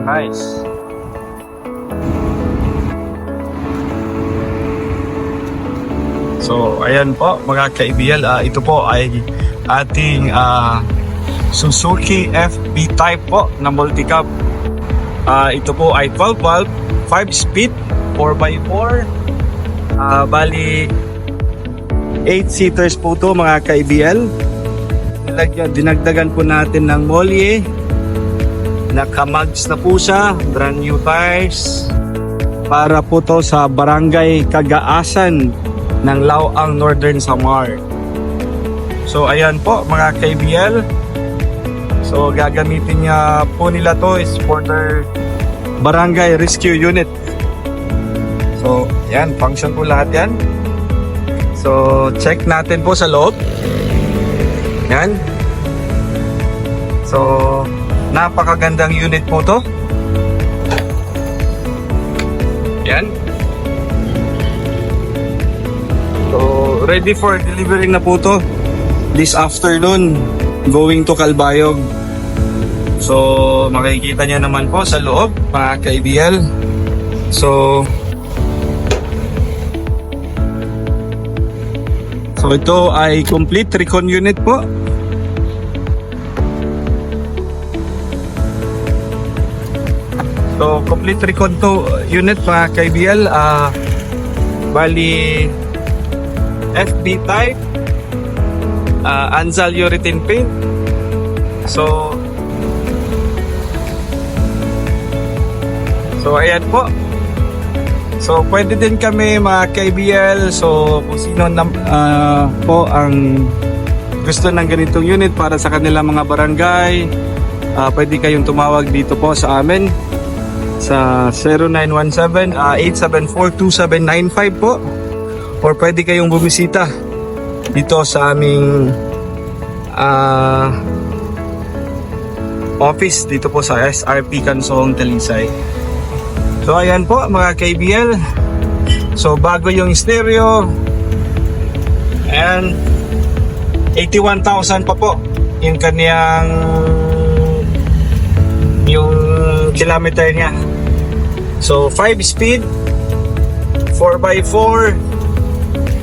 Nice. So, ayan po mga ka-ABL, ito po ay ating Suzuki FB Type po na multi-cab. Ito po ay 12 valve, 5 speed, 4x4. Bali 8 seaters po to mga ka-ABL. Dinagdagan po natin ng molye. Nakamags na po siya, brand new tires. Para po to sa Barangay Cagaasan ng Lauang, Northern Samar. So ayan po mga ka-ABL. So gagamitin niya po nila to is for their Barangay Rescue Unit. So yan, function po lahat yan. So check natin po sa loob. Yan. So napakagandang unit po to. Yan. So ready for delivery na po to this afternoon, going to Calbayog. So makikita nyo naman po sa loob mga ka-ABL. So ito ay complete recon unit po. So complete recon to unit mga ka-ABL. Bali FB type, Anzal urethane paint. So ayan po. So pwede din kami mga ka-ABL. So kung sino po ang gusto ng ganitong unit para sa kanilang mga barangay, pwede kayong tumawag dito po sa amin sa 0917-874-2795 po, or pwede kayong bumisita dito sa aming office dito po sa SRP Kansong, Talisay. So ayan po mga ka-ABL. So bago yung stereo, and 81,000 pa po yung kaniyang yung kilometer niya. So 5 speed, 4x4,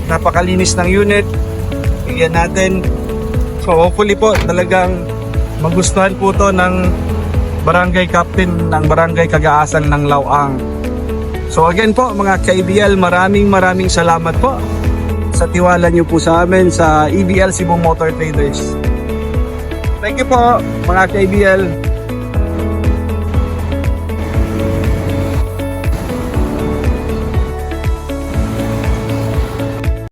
napakalinis ng unit. Bigyan natin. So hopefully po talagang magustuhan po to ng barangay captain ng Barangay Cagaasan ng Lauang. So again po mga ka-ABL, maraming salamat po sa tiwala niyo po sa amin sa EBL Cebu Motor Traders. Thank you po mga ka-ABL.